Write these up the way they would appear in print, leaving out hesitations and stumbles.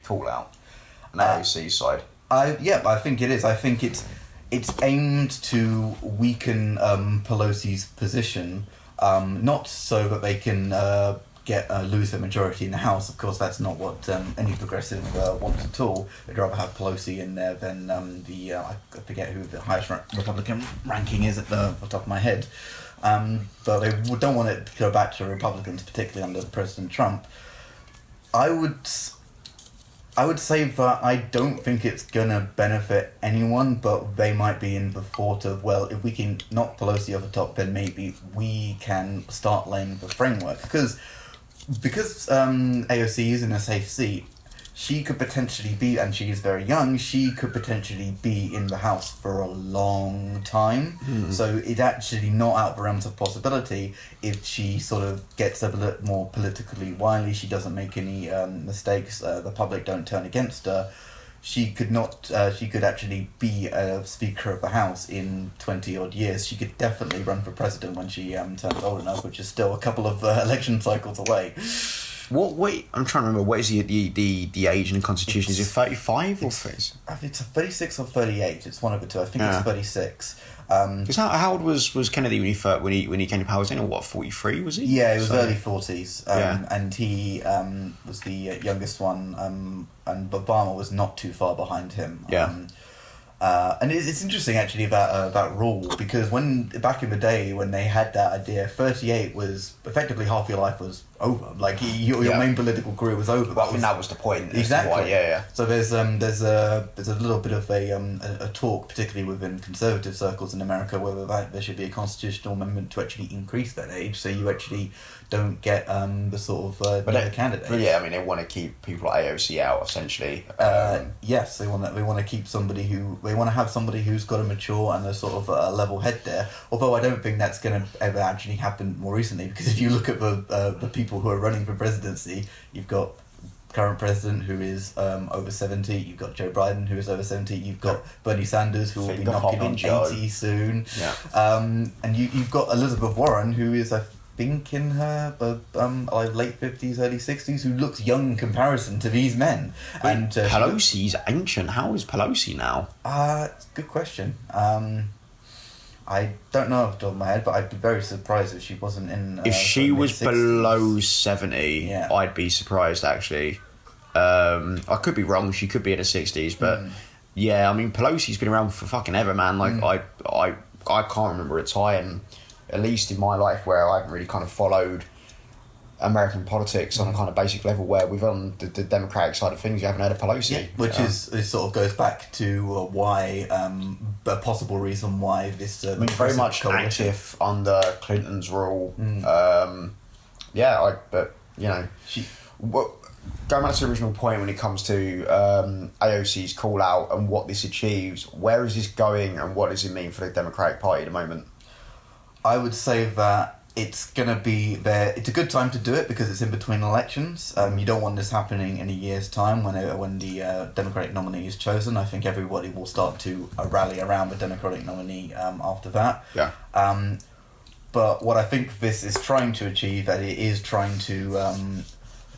call out on AOC's side? I think it is. I think it's aimed to weaken Pelosi's position, not so that they can lose their majority in the House. Of course, that's not what any progressive wants at all. They'd rather have Pelosi in there than I forget who the highest Republican ranking is at the top of my head. But they don't want it to go back to Republicans, particularly under President Trump. I would say that I don't think it's going to benefit anyone, but they might be in the thought of, well, if we can knock Pelosi off the top, then maybe we can start laying the framework. Because AOC is in a safe seat, she could potentially be, and she is very young, she could potentially be in the House for a long time. So it's actually not out of the realms of possibility if she sort of gets a bit more politically wily, she doesn't make any mistakes, the public don't turn against her. She could actually be a Speaker of the House in 20 odd years. She could definitely run for president when she turns old enough, which is still a couple of election cycles away. I'm trying to remember, what is the age in the Constitution? Is it 35 or 30? It's 36 or 38. It's one of the two. I think it's 36. Because how old was Kennedy when he came to power? Was he, 43, was he? Yeah, it was early 40s. And he was the youngest one, and Obama was not too far behind him. And it's interesting actually that rule, because back in the day when they had that idea, 38 was effectively half your life was over. Like your main political career was over. Well, I think that was the point. Exactly. Why, So there's a little bit of a talk, particularly within conservative circles in America, whether there should be a constitutional amendment to actually increase that age, so you actually don't get the sort of candidates. But yeah, I mean, they want to keep people like AOC out essentially. Yes, they want to keep somebody they want to have somebody who's got a mature and a sort of a level head there. Although I don't think that's going to ever actually happen more recently, because if you look at the people who are running for presidency, you've got current president who is over 70, you've got Joe Biden who is over 70, you've got Bernie Sanders who will be knocking on 80 soon, and you've got Elizabeth Warren who is, I think, in her late 50s, early 60s, who looks young in comparison to these men. And Pelosi's ancient. How is Pelosi now? It's a good question. I don't know off the top of my head, but I'd be very surprised if she wasn't in... if she was below 70, I'd be surprised, actually. I could be wrong, she could be in her 60s, but yeah, I mean, Pelosi's been around for fucking ever, man. Like, I can't remember a time, at least in my life, where I haven't really kind of followed American politics on a kind of basic level, where we've on the Democratic side of things, you haven't heard of Pelosi. Which is, it sort of goes back to why, a possible reason why this... very much coalition. Active under Clinton's rule. Going back to the original point when it comes to AOC's call out and what this achieves, where is this going and what does it mean for the Democratic Party at the moment? I would say that it's going to be there. It's a good time to do it because it's in between elections. You don't want this happening in a year's time when the Democratic nominee is chosen. I think everybody will start to rally around the Democratic nominee after that. Yeah. But what I think this is trying to achieve, that it is trying to...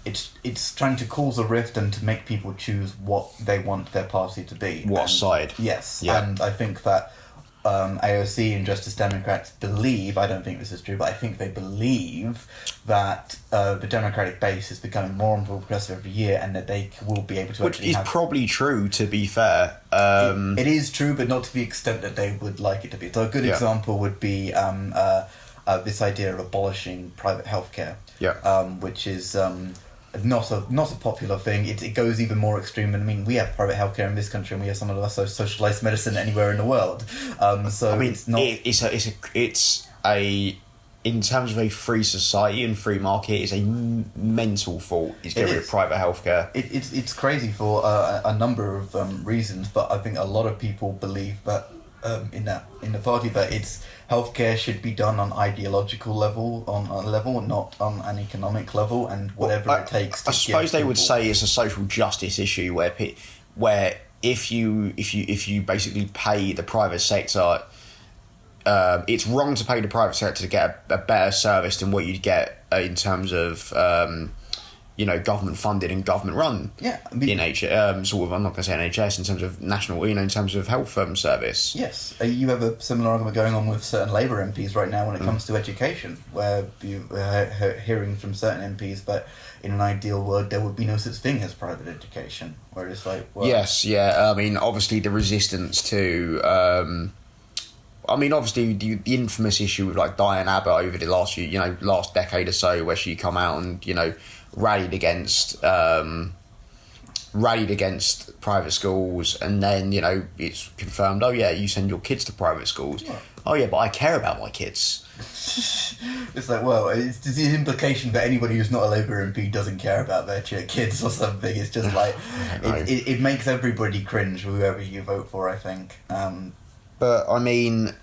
It's trying to cause a rift and to make people choose what they want their party to be. What side? Yes. Yeah. And I think that AOC and Justice Democrats believe, I don't think this is true, but I think they believe that the Democratic base is becoming more and more progressive every year, and that they will be able to Which actually is probably true, to be fair. It is true, but not to the extent that they would like it to be. So a good example would be this idea of abolishing private healthcare, which is... not a popular thing. It goes even more extreme. I mean, we have private healthcare in this country, and we have some of the most socialised medicine anywhere in the world. So I mean, it's not. It's a in terms of a free society and free market, it's a mental thought. It's getting rid of private healthcare. It's crazy for a number of reasons, but I think a lot of people believe that in the party that it's healthcare should be done on ideological level, not on an economic level, and whatever it takes. I suppose they would say it's a social justice issue where if you basically pay the private sector, it's wrong to pay the private sector to get a better service than what you'd get in terms of government funded and government run. Yeah, I'm not going to say NHS in terms of national, in terms of health service. Yes, you have a similar argument going on with certain Labour MPs right now when it comes to education, where you hearing from certain MPs, but in an ideal world there would be no such thing as private education, where it's like, well, yes, yeah. I mean, obviously the resistance to. Obviously the infamous issue with like Diane Abbott over the last decade or so, where she come out and rallied against private schools, and then it's confirmed. Oh yeah, you send your kids to private schools. Yeah. Oh yeah, but I care about my kids. It's like, well, it's the implication that anybody who's not a Labour MP doesn't care about their kids or something. It's just like it makes everybody cringe, whoever you vote for, I think. But I mean,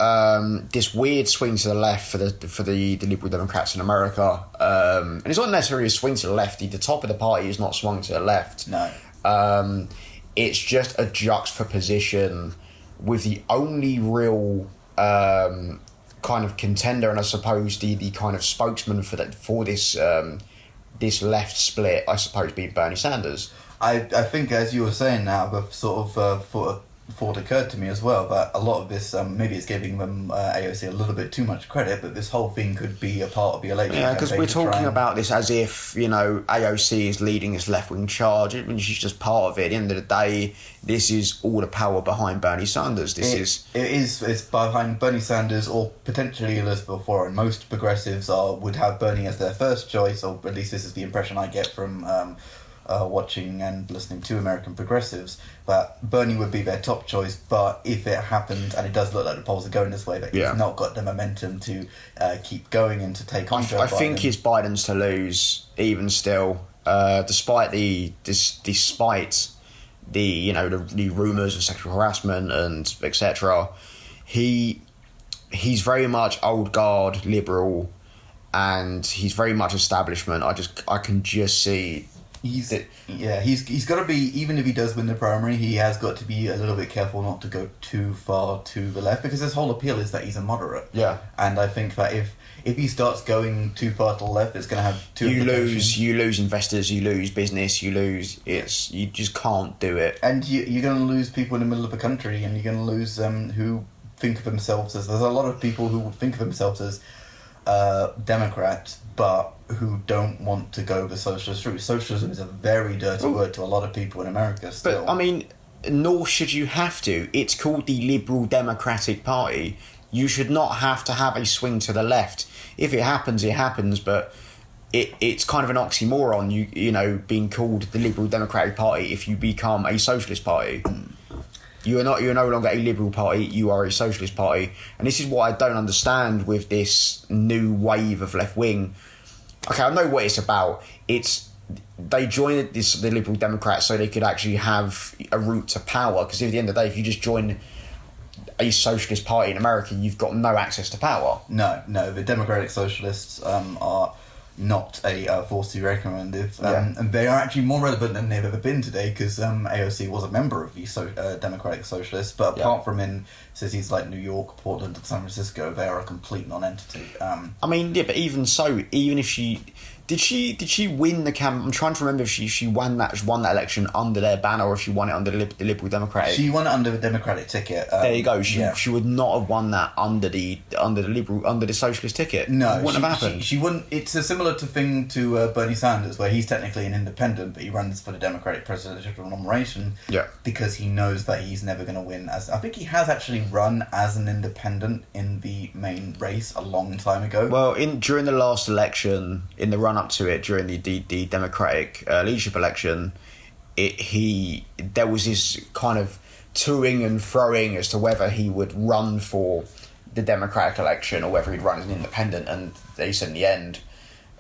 this weird swing to the left for the Liberal Democrats in America, and it's not necessarily a swing to the left. The top of the party is not swung to the left. No, it's just a juxtaposition with the only real kind of contender, and I suppose the kind of spokesman for this left split, I suppose, being Bernie Sanders. I think, as you were saying now, I've sort of thought occurred to me as well, but a lot of this, maybe it's giving them AOC a little bit too much credit, but this whole thing could be a part of the election. Yeah, because we're talking about this as if AOC is leading this left-wing charge. I mean, she's just part of it. At the end of the day, this is all the power behind Bernie Sanders. It's behind Bernie Sanders or potentially Elizabeth Warren. Most progressives would have Bernie as their first choice, or at least this is the impression I get from watching and listening to American progressives, but Bernie would be their top choice. But if it happened, and it does look like the polls are going this way, that he's not got the momentum to keep going and to take on Joe Biden. I think it's Biden's to lose, even still, despite the the rumours of sexual harassment and etc. He's very much old guard liberal, and he's very much establishment. I can just see. He's got to be, even if he does win the primary, he has got to be a little bit careful not to go too far to the left, because his whole appeal is that he's a moderate. Yeah. And I think that if he starts going too far to the left, it's going to have two implications. You lose investors, you lose business, you just can't do it. And you're going to lose people in the middle of the country, and you're going to lose who think of themselves as... There's a lot of people who think of themselves as Democrats, but who don't want to go the socialist route. Socialism is a very dirty word to a lot of people in America still. But, I mean, nor should you have to. It's called the Liberal Democratic Party. You should not have to have a swing to the left. If it happens, it happens, but it's kind of an oxymoron, being called the Liberal Democratic Party if you become a socialist party. You're no longer a Liberal Party, you are a Socialist Party. And this is what I don't understand with this new wave of left wing. Okay, I know what it's about. They joined the Liberal Democrats so they could actually have a route to power, because at the end of the day, if you just join a socialist party in America, you've got no access to power. No, the Democratic Socialists are not a force to be reckoned with, and they are actually more relevant than they've ever been today, because AOC was a member of the Democratic Socialists, but apart from in cities like New York, Portland and San Francisco, they are a complete non-entity. But even so, even if she... Did she win the I'm trying to remember if she won that election under their banner, or if she won it under the Liberal Democratic. She won it under the Democratic ticket. There you go. She would not have won that under the Socialist ticket. No, it wouldn't have happened. She wouldn't. It's a similar thing to Bernie Sanders, where he's technically an independent, but he runs for the Democratic presidential nomination. Yeah. Because he knows that he's never going to win. I think he has actually run as an independent in the main race a long time ago. Well, during the last election, in the run up to it, during the Democratic leadership election, there was this kind of toing and froing as to whether he would run for the Democratic election or whether he'd run as an independent, and they said in the end,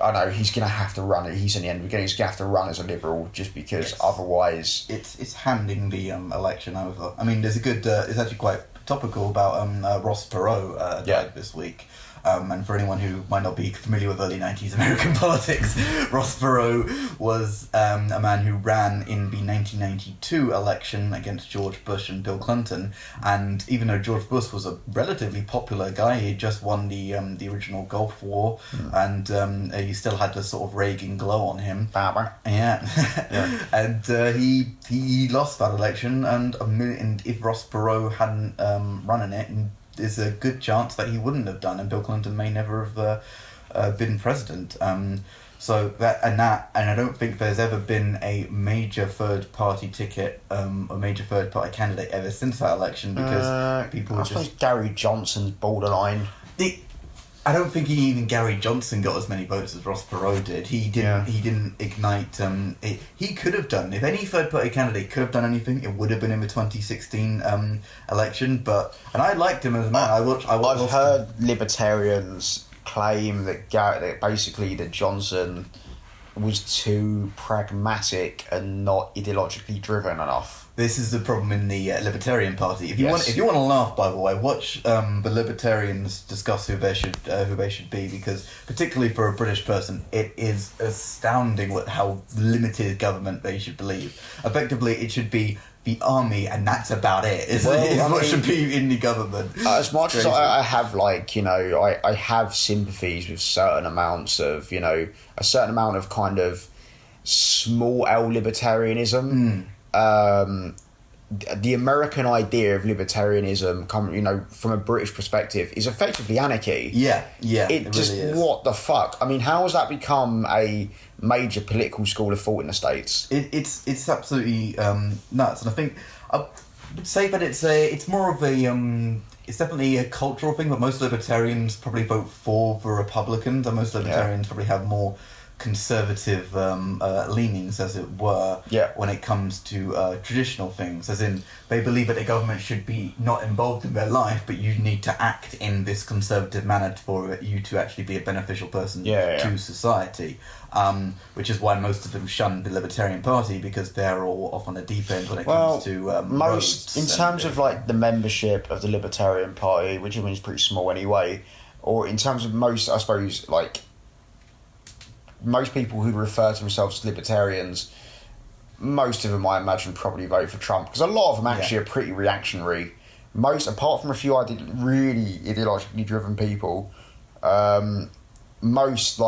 I know he's going to have to run. He's in the end, he's going to have to run as a liberal, just because otherwise it's handing the election over. I mean, there's a good. It's actually quite topical about Ross Perot died this week. And for anyone who might not be familiar with early 90s American politics, Ross Perot was a man who ran in the 1992 election against George Bush and Bill Clinton. And even though George Bush was a relatively popular guy, he just won the original Gulf War, and he still had the sort of Reagan glow on him. Barbara. Yeah. And he lost that election, and if Ross Perot hadn't run in it, there's a good chance that he wouldn't have done, and Bill Clinton may never have been president. So and I don't think there's ever been a major third party ticket, a major third party candidate ever since that election, because people I suppose Gary Johnson's borderline. I don't think even Gary Johnson got as many votes as Ross Perot did. He didn't. Yeah. He didn't ignite. He could have done. If any third party candidate could have done anything, it would have been in the 2016 election. And I liked him as a man. I've heard libertarians claim that basically that Johnson was too pragmatic and not ideologically driven enough. This is the problem in the Libertarian Party. If you want to laugh, by the way, watch the Libertarians discuss who they should be, because particularly for a British person, it is astounding how limited government they should believe. Effectively, it should be the army, and that's about it. What should be in the government. As much as I have, I have sympathies with certain amounts of, a certain amount of kind of small L libertarianism. The American idea of libertarianism, from a British perspective, is effectively anarchy. Yeah, it just really is. What the fuck? I mean, how has that become a major political school of thought in the States? It's absolutely nuts, and I think I would say that it's more of a it's definitely a cultural thing. But most libertarians probably vote for the Republicans, and most libertarians probably have more conservative leanings, as it were, when it comes to traditional things, as in they believe that the government should be not involved in their life, but you need to act in this conservative manner for you to actually be a beneficial person to society, which is why most of them shun the Libertarian Party, because they're all off on the deep end when it comes to most in terms of the membership of the Libertarian Party, which I mean is pretty small anyway, or in terms of most, I suppose, most people who refer to themselves as libertarians, most of them, I imagine, probably vote for Trump, because a lot of them actually are pretty reactionary. Most, apart from a few really ideologically driven people, most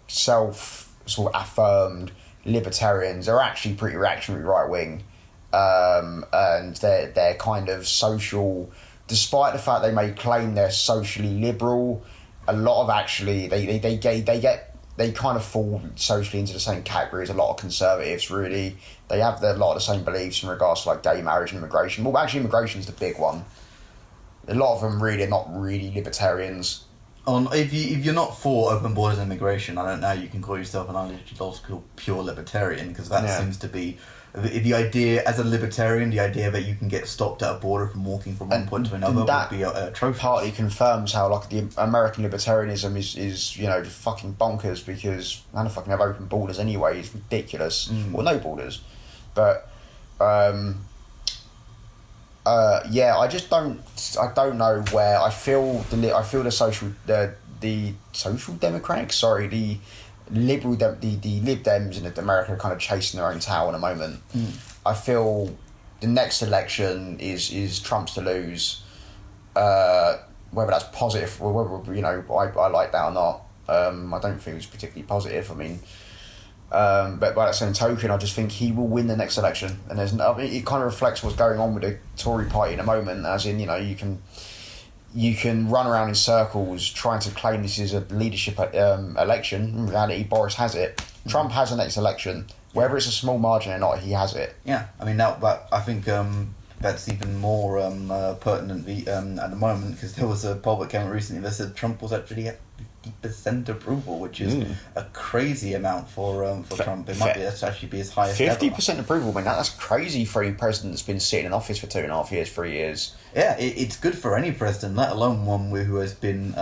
self-affirmed libertarians are actually pretty reactionary right wing, and they're kind of social. Despite the fact they may claim they're socially liberal, a lot of actually they kind of fall socially into the same category as a lot of conservatives, really. They have a lot of the same beliefs in regards to gay marriage and immigration. Well, actually, immigration's the big one. A lot of them really are not really libertarians. If you're not for open borders and immigration, I don't know how you can call yourself an ideological pure libertarian, because that seems to be the idea. As a libertarian, the idea that you can get stopped at a border from walking from one point to another would be atrocious. Partly confirms how the American libertarianism is just fucking bonkers, because none of fucking have open borders anyway. It's ridiculous. Well, no borders, but I just don't know where I feel the social democratic, the liberal the Lib Dems in America are kind of chasing their own tail in a moment. I feel the next election is Trump's to lose, whether that's positive or whether I like that or not. I don't think it's particularly positive. I mean, but by that same token, I just think he will win the next election, and it kind of reflects what's going on with the Tory party in a moment, as in you can run around in circles trying to claim this is a leadership election. In reality, Boris has it. Trump has the next election. Whether it's a small margin or not, he has it. Yeah, I mean, that I think that's even more pertinent at the moment, because there was a poll that came out recently that said Trump was actually at 50% approval, which is a crazy amount for Trump. It might actually be his highest 50% approval, man. That's crazy for a president that's been sitting in office for 2.5 years, 3 years. Yeah, it's good for any president, let alone one who has been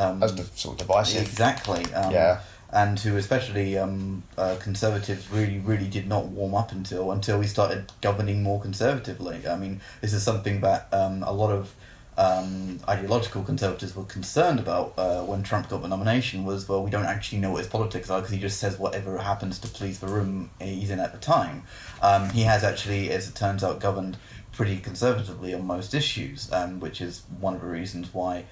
sort of divisive. Exactly. And who, especially conservatives, really did not warm up until we started governing more conservatively. I mean, this is something that a lot of ideological conservatives were concerned about when Trump got the nomination was, well, we don't actually know what his politics are because he just says whatever happens to please the room he's in at the time. He has actually, as it turns out, governed pretty conservatively on most issues, which is one of the reasons why